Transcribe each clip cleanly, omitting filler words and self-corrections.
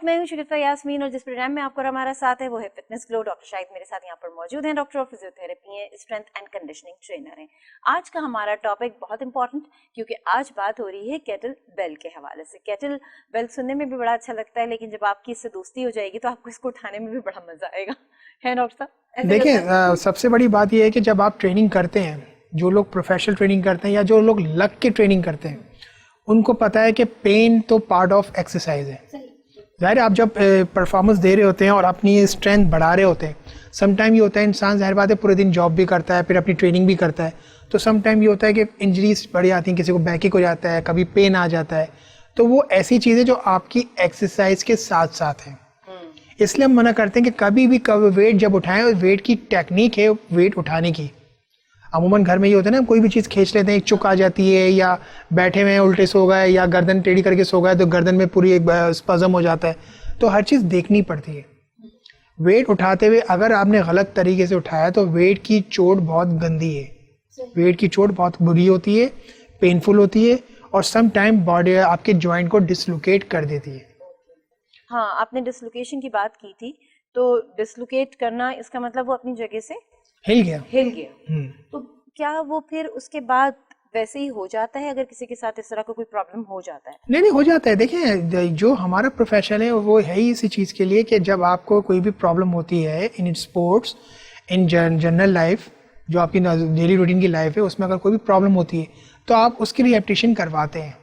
मैं हूं शगुफ्ता यास्मीन और जिस प्रोग्राम में आपको हमारा साथ है वो है फिटनेस ग्लो। डॉक्टर शाहिद मेरे साथ यहाँ पर मौजूद हैं। डॉक्टर ऑफ फिजियोथेरेपी हैं, स्ट्रेंथ एंड कंडीशनिंग ट्रेनर हैं। आज का हमारा टॉपिक बहुत इंपॉर्टेंट, क्योंकि आज बात हो रही है केटल बेल के हवाले से। केटल बेल सुनने में भी बड़ा अच्छा लगता है, लेकिन जब आपकी इससे दोस्ती हो जाएगी तो आपको इसको उठाने में भी बड़ा मजा आएगा, है डॉक्टर साहब? देखिए, सबसे बड़ी बात यह है कि जब आप ट्रेनिंग करते हैं, जो लोग प्रोफेशनल ट्रेनिंग करते हैं या जो लोग लग के ट्रेनिंग करते हैं, उनको पता है कि पेन तो पार्ट ऑफ एक्सरसाइज है। ज़ाहिर आप जब परफॉर्मेंस दे रहे होते हैं और अपनी स्ट्रेंथ बढ़ा रहे होते हैं, सम टाइम ये होता है इंसान ज़ाहिर बात है पूरे दिन जॉब भी करता है, फिर अपनी ट्रेनिंग भी करता है, तो सम टाइम ये होता है कि इंजरीज बढ़ जाती हैं, किसी को बैकिक हो जाता है, कभी पेन आ जाता है। तो वो ऐसी चीज़ें जो आपकी एक्सरसाइज के साथ साथ हैं, इसलिए हम मना करते हैं कि कभी भी वेट जब उठाएं, और वेट की टेक्निक है वेट उठाने की। अमूमन घर में ये होता है ना, कोई भी चीज़ खींच लेते हैं, एक चुक आ जाती है, या बैठे हुए उल्टे सो गए, या गर्दन टेढ़ी करके सो गए तो गर्दन में पूरी एक स्पज़म हो जाता है। तो हर चीज़ देखनी पड़ती है। वेट उठाते हुए अगर आपने गलत तरीके से उठाया तो वेट की चोट बहुत गंदी है, वेट की चोट बहुत बुरी होती है, पेनफुल होती है, और सम टाइम बॉडी आपके जॉइंट को डिसलोकेट कर देती है। हाँ, आपने डिसलोकेशन की बात की थी, तो डिसलोकेट करना इसका मतलब वो अपनी जगह से हिल गया। तो क्या वो फिर उसके बाद वैसे ही हो जाता है अगर किसी के साथ इस तरह का कोई प्रॉब्लम हो जाता है? नहीं हो जाता है। देखिए, जो हमारा प्रोफेशन है वो है ही इसी चीज़ के लिए कि जब आपको कोई भी प्रॉब्लम होती है in sports, in general life, जो आपकी डेली रूटीन की लाइफ है, उसमें अगर कोई भी प्रॉब्लम होती है तो आप उसकी रिहेबिलिटेशन करवाते हैं।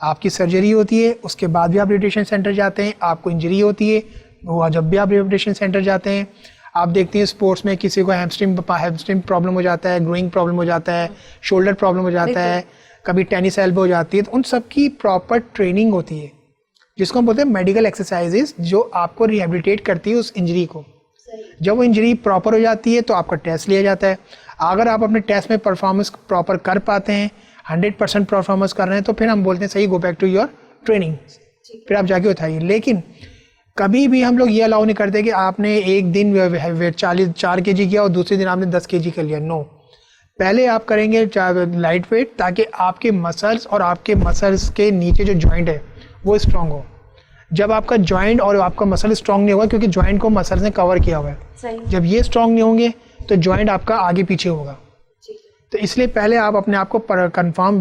आपकी सर्जरी होती है, उसके बाद भी आप रिहेबिलिटेशन सेंटर जाते हैं। आपको इंजरी होती है, वो जब भी आप रिहेबिलिटेशन सेंटर जाते हैं, आप देखते हैं स्पोर्ट्स में किसी को हैमस्ट्रिंग प्रॉब्लम हो जाता है, ग्रोइंग प्रॉब्लम हो जाता है, शोल्डर प्रॉब्लम हो जाता है, कभी टेनिस एल्बो हो जाती है, तो उन सब की प्रॉपर ट्रेनिंग होती है, जिसको हम बोलते हैं मेडिकल एक्सरसाइजेस, जो आपको रिहेबिलिटेट करती है उस इंजरी को। जब वो इंजरी प्रॉपर हो जाती है तो आपका टेस्ट लिया जाता है। अगर आप अपने टेस्ट में परफॉर्मेंस प्रॉपर कर पाते हैं, 100% परफॉर्मेंस कर रहे हैं, तो फिर हम बोलते हैं सही, go back to your training, फिर आप जाके उठाइए। लेकिन कभी भी हम लोग ये अलाउ नहीं करते कि आपने एक दिन वेट 4 kg किया और दूसरे दिन आपने 10 kg कर लिया। नो, पहले आप करेंगे लाइट वेट, ताकि आपके मसल्स और आपके मसल्स के नीचे जो जॉइंट है वो स्ट्रांग हो। जब आपका जॉइंट और आपका मसल स्ट्रांग नहीं होगा, क्योंकि जॉइंट को मसल्स ने कवर किया हुआ है, जब ये स्ट्रांग नहीं होंगे तो जॉइंट आपका आगे पीछे होगा। तो इसलिए पहले आप अपने आप को कन्फर्म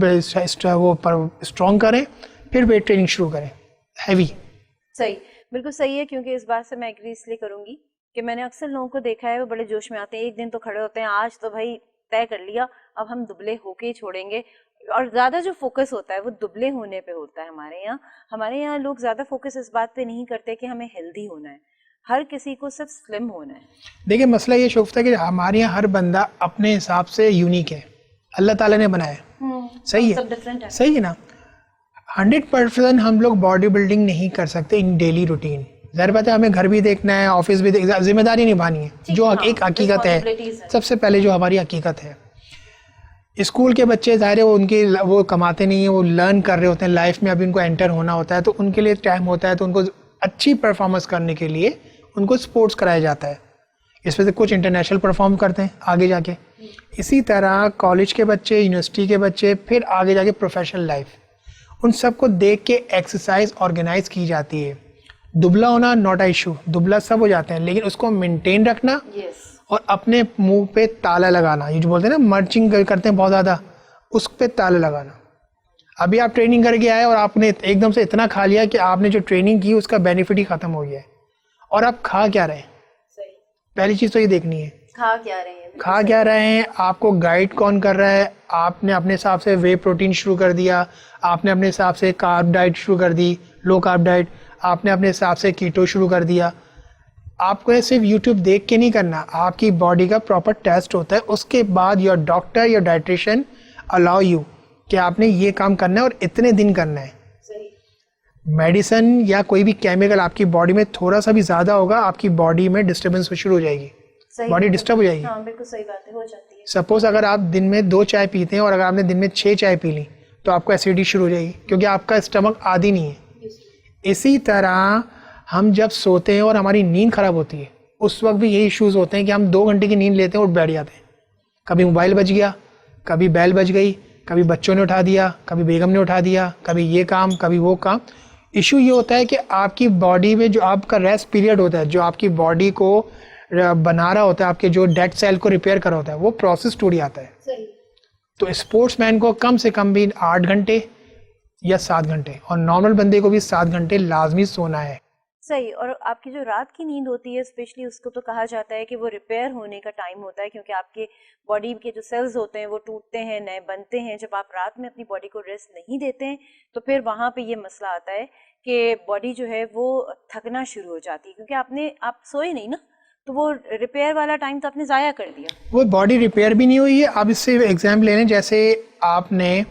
वो स्ट्रांग करें, फिर वेट ट्रेनिंग शुरू करें हैवी। सही, बिल्कुल सही है, क्योंकि इस बात से मैं एग्री इसलिए करूंगी कि मैंने अक्सर लोगों को देखा है वो बड़े जोश में आते हैं, एक दिन तो खड़े होते हैं, आज तो भाई तय कर लिया अब हम दुबले होके ही छोड़ेंगे, और ज़्यादा जो फोकस होता है वो दुबले होने पे होता है। हमारे यहाँ लोग ज़्यादा फोकस इस बात पे नहीं करते कि हमें हेल्दी होना है, हर किसी को सिर्फ स्लिम होना है। देखिए, मसला ये शोफ्ता कि हमारे यहाँ हर बंदा अपने हिसाब से यूनिक है, अल्लाह ताला ने बनाया है, सही है, सब डिफरेंट है, सही है ना। 100% हम लोग बॉडी बिल्डिंग नहीं कर सकते इन डेली रूटीन। ज़ाहिर बात है, हमें घर भी देखना है, ऑफिस भी देखना, जिम्मेदारी निभानी है, जो एक हकीकत है। सबसे पहले जो हमारी हकीकत है, स्कूल के बच्चे ज़ाहिर है वो कमाते नहीं है, वो लर्न कर रहे होते हैं, लाइफ में अभी उनको एंटर होना होता है, तो उनके लिए टाइम होता है, तो उनको अच्छी परफॉर्मेंस करने के लिए उनको स्पोर्ट्स कराया जाता है। इसमें से कुछ इंटरनेशनल परफॉर्म करते हैं आगे जाके, इसी तरह कॉलेज के बच्चे, यूनिवर्सिटी के बच्चे, फिर आगे जाके प्रोफेशनल लाइफ, उन सबको देख के एक्सरसाइज ऑर्गेनाइज की जाती है। दुबला होना नॉट अ इशू, दुबला सब हो जाते हैं, लेकिन उसको मेंटेन रखना और अपने मुंह पे ताला लगाना, ये जो बोलते हैं ना मर्चिंग करते हैं बहुत ज़्यादा, उस पे ताला लगाना। अभी आप ट्रेनिंग करके आए और आपने एकदम से इतना खा लिया कि आपने जो ट्रेनिंग की उसका बेनिफिट ही खत्म हो गया है, और आप खा क्या रहे हैं, पहली चीज़ तो ये देखनी है, खा क्या रहे हैं, आपको गाइड कौन कर रहा है। आपने अपने हिसाब से वे प्रोटीन शुरू कर दिया, आपने अपने हिसाब से कार्ब डाइट शुरू कर दी, लो कार्ब डाइट, आपने अपने हिसाब से कीटो शुरू कर दिया। आपको ये सिर्फ यूट्यूब देख के नहीं करना, आपकी बॉडी का प्रॉपर टेस्ट होता है, उसके बाद योर डॉक्टर या डाइट्रिशियन अलाउ यू कि आपने ये काम करना है और इतने दिन करना है। मेडिसिन या कोई भी केमिकल आपकी बॉडी में थोड़ा सा भी ज़्यादा होगा, आपकी बॉडी में डिस्टर्बेंस शुरू हो जाएगी, बॉडी डिस्टर्ब हो जाएगी। हाँ, बिल्कुल सही बात है, हो जाती है। सपोज अगर आप दिन में 2 चाय पीते हैं और अगर आपने दिन में 6 चाय पी ली तो आपको एसिडिटी शुरू हो जाएगी, क्योंकि आपका स्टमक आदी नहीं है। इसी तरह हम जब सोते हैं और हमारी नींद खराब होती है, उस वक्त भी यही इश्यूज होते हैं कि हम 2 घंटे की नींद लेते हैं और बैठ जाते हैं। कभी मोबाइल बज गया, कभी बैल बज गई, कभी बच्चों ने उठा दिया, कभी बेगम ने उठा दिया, कभी ये काम, कभी वो काम। इशू ये होता है कि आपकी बॉडी में जो आपका रेस्ट पीरियड होता है, जो आपकी बॉडी को बना रहा होता है, आपके जो डेड सेल को रिपेयर कर रहा होता है, वो प्रोसेस टूट जाता है। सही। तो स्पोर्ट्समैन को कम से कम भी 8 घंटे या 7 घंटे, और नॉर्मल बंदे को भी 7 घंटे लाजमी सोना है। सही। और आपकी जो रात की नींद होती है स्पेशली, उसको तो कहा जाता है कि वो रिपेयर होने का टाइम होता है, क्योंकि आपके बॉडी के जो सेल्स होते हैं वो टूटते हैं, नए बनते हैं। जब आप रात में अपनी बॉडी को रेस्ट नहीं देते हैं तो फिर वहाँ पे ये मसला आता है कि बॉडी जो है वो थकना शुरू हो जाती है, क्योंकि आप सोए नहीं ना, तो वो रिपेयर वाला टाइम तो आपने ज़ाया कर दिया। वो बॉडी रिपेयर भी नहीं हुई है। आप इससे एग्जाम्पल ले लें, जैसे आपने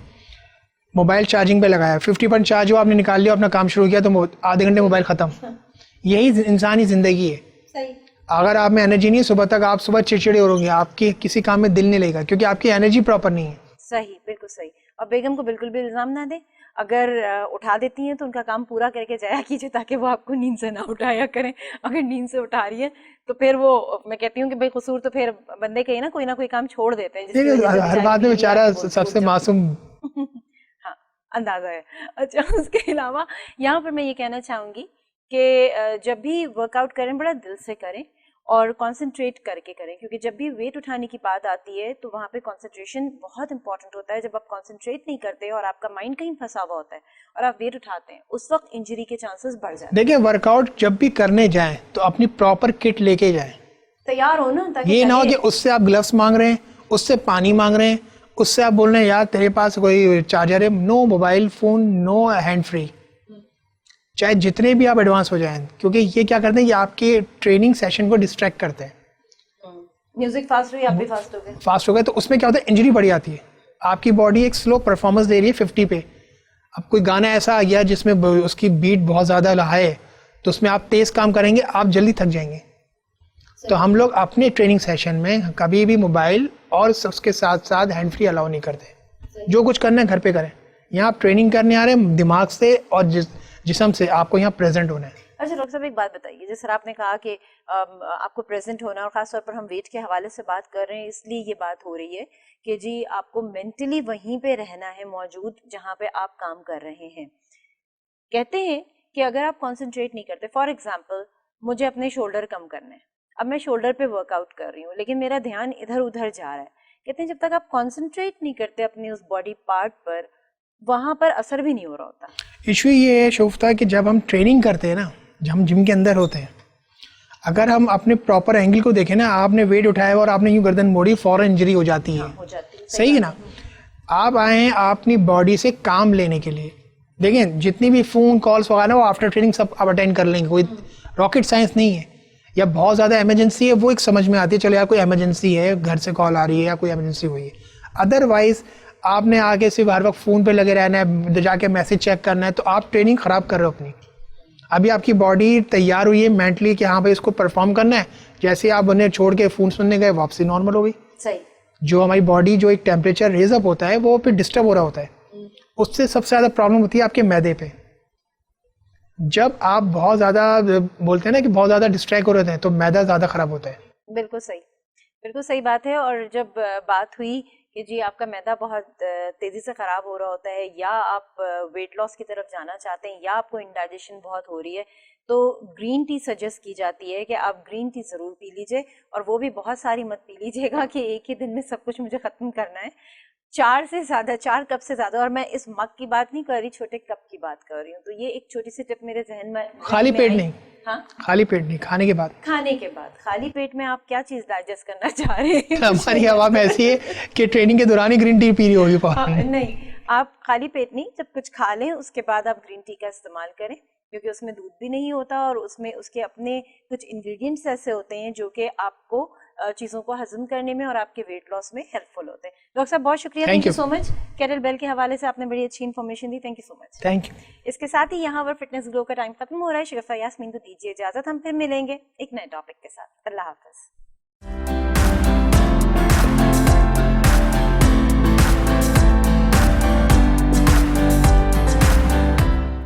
मोबाइल चार्जिंग पे लगाया, 50% चार्ज हो, आपने निकाल लिया, अपना काम शुरू किया, तो आधे घंटे मोबाइल खत्म। यही इंसानी जिंदगी है। सही। अगर आप में एनर्जी नहीं है सुबह तक, आप सुबह चिड़चिड़े हो रहोगे, आपकी किसी काम में दिल नहीं लगेगा, क्योंकि आपकी एनर्जी प्रॉपर नहीं है। सही, बिल्कुल सही। और बेगम को बिल्कुल भी इल्जाम ना दे, अगर उठा देती हैं तो उनका काम पूरा करके जाया कीजिए, ताकि वो आपको नींद से ना उठाया करें। अगर नींद से उठा रही है तो फिर वो, मैं कहती हूँ कि भाई कसूर तो फिर बंदे के ही ना कोई काम छोड़ देते हैं, जिसकी वजह से हर बात में बेचारा सबसे मासूम हाँ, अंदाजा है। अच्छा, उसके अलावा यहाँ पर मैं ये कहना चाहूंगी कि जब भी वर्कआउट करें बड़ा दिल से करें और कंसंट्रेट करके करें, क्योंकि जब भी वेट उठाने की बात आती है तो वहाँ पे कंसंट्रेशन बहुत इंपॉर्टेंट होता है। जब आप कंसंट्रेट नहीं करते और आपका माइंड कहीं फंसा हुआ होता है और आप वेट उठाते हैं, उस वक्त इंजरी के चांसेस बढ़ जाते हैं। देखिए, वर्कआउट जब भी करने जाएं तो अपनी प्रॉपर किट लेके जाएं, तैयार हो ना, ताकि ये ना हो कि उससे आप ग्लव्स मांग रहे हैं, उससे पानी मांग रहे हैं, उससे आप बोल रहे हैं यार तेरे पास कोई चार्जर है। No mobile phone, no hand free, चाहे जितने भी आप एडवांस हो जाएं, क्योंकि ये क्या करते हैं, ये आपके ट्रेनिंग सेशन को डिस्ट्रैक्ट करते हैं। म्यूजिक फास्ट हुई, आप भी फास्ट हो गए, तो उसमें क्या होता है, इंजरी बढ़ जाती है। आपकी बॉडी एक स्लो परफॉर्मेंस दे रही है 50 पे, अब कोई गाना ऐसा आ गया जिसमें उसकी बीट बहुत ज़्यादा है, तो उसमें आप तेज़ काम करेंगे, आप जल्दी थक जाएंगे। तो हम लोग अपने ट्रेनिंग सेशन में कभी भी मोबाइल और उसके साथ साथ हैंड फ्री अलाउ नहीं करते। जो कुछ करना है घर पे करें। यहाँ आप ट्रेनिंग करने आ रहे हैं दिमाग से और जिस्म से, आपको यहाँ प्रेजेंट होना है। अच्छा डॉक्टर साहब, एक बात बताइए, जैसे आपने कहा कि आपको प्रेजेंट होना, और खासतौर पर हम वेट के हवाले से बात कर रहे हैं, इसलिए ये बात हो रही है कि जी आपको मेंटली वहीं पे रहना है मौजूद जहाँ पे आप काम कर रहे हैं। कहते हैं कि अगर आप कंसंट्रेट नहीं करते, फॉर एग्जांपल मुझे अपने शोल्डर कम करने हैं, अब मैं शोल्डर पे वर्कआउट कर रही हूँ लेकिन मेरा ध्यान इधर उधर जा रहा है। कहते हैं जब तक आप कंसंट्रेट नहीं करते अपने उस बॉडी पार्ट पर, वहां पर असर भी नहीं हो रहा होता। इशू ये है शोफ्ता कि जब हम ट्रेनिंग करते हैं ना, जब हम जिम के अंदर होते हैं, अगर हम अपने प्रॉपर एंगल को देखें ना, आपने वेट उठाया और आपने यूं गर्दन मोड़ी, फौरन इंजरी हो जाती है। हो जाती है। सही है ना। आप आए हैं अपनी बॉडी से काम लेने के लिए। देखें, जितनी भी फोन कॉल्स वगैरह वो आफ्टर ट्रेनिंग सब आप अटेंड कर लेंगे, कोई रॉकेट साइंस नहीं है। या बहुत ज़्यादा इमरजेंसी है वो एक समझ में आती है, चलो यार कोई इमरजेंसी है, घर से कॉल आ रही है या कोई इमरजेंसी हुई है। अदरवाइज आपने आगे सिर्फ हर वक्त फ़ोन पे लगे रहना है, जाके मैसेज चेक करना है, तो आप ट्रेनिंग ख़राब कर रहे हो अपनी। अभी आपकी बॉडी तैयार हुई है मेंटली कि हाँ भाई इसको परफॉर्म करना है, जैसे आप उन्हें छोड़ के फ़ोन सुनने गए, वापसी नॉर्मल हो गई। सही। जो हमारी बॉडी जो एक टेम्परेचर रेज अप होता है वो फिर डिस्टर्ब हो रहा होता है, उससे सबसे ज़्यादा प्रॉब्लम होती है आपके मैदे पे। जब आप बहुत ज़्यादा बोलते हैं ना कि बहुत ज़्यादा डिस्ट्रैक्ट हो रहे हैं, तो मैदा ज़्यादा ख़राब होता है। बिल्कुल सही बात है। और जब बात हुई कि जी आपका मैदा बहुत तेजी से खराब हो रहा होता है, या आप वेट लॉस की तरफ जाना चाहते हैं, या आपको इंडाइजेशन बहुत हो रही है, तो ग्रीन टी सजेस्ट की जाती है कि आप ग्रीन टी ज़रूर पी लीजिए, और वो भी बहुत सारी मत पी लीजिएगा कि एक ही दिन में सब कुछ मुझे ख़त्म करना है। 4 कप से ज़्यादा, और मैं इस मग की बात नहीं कर रही, छोटे कप की बात कर रही हूँ। तो ये एक छोटी सी टिप मेरे जहन में, खाली पेट नहीं। हाँ, खाली पेट नहीं, खाने के बाद खाली पेट में आप क्या चीज डाइजेस्ट करना चाह रहे हैं? हमारी हवा में ऐसी है कि ट्रेनिंग के दौरान ही ग्रीन टी पी रही होगी। नहीं, आप खाली पेट नहीं, जब कुछ खा लें उसके बाद आप ग्रीन टी का इस्तेमाल करें, क्योंकि उसमें दूध भी नहीं होता और उसमें उसके अपने कुछ इंग्रेडिएंट्स ऐसे होते हैं जो कि आपको चीज़ों को हजम करने में और आपके वेट लॉस में हेल्पफुल होते हैं। डॉक्टर साहब बहुत शुक्रिया, thank you so much. Cattle bell के हवाले से आपने बड़ी अच्छी इन्फॉर्मेशन दी, thank you so much. Thank you. इसके साथ ही यहाँ पर फिटनेस ग्लो का टाइम खत्म हो रहा है। शगुफ्ता यास्मीन को दीजिए इजाजत, हम फिर मिलेंगे एक नए टॉपिक के साथ। अल्लाह हाफिज।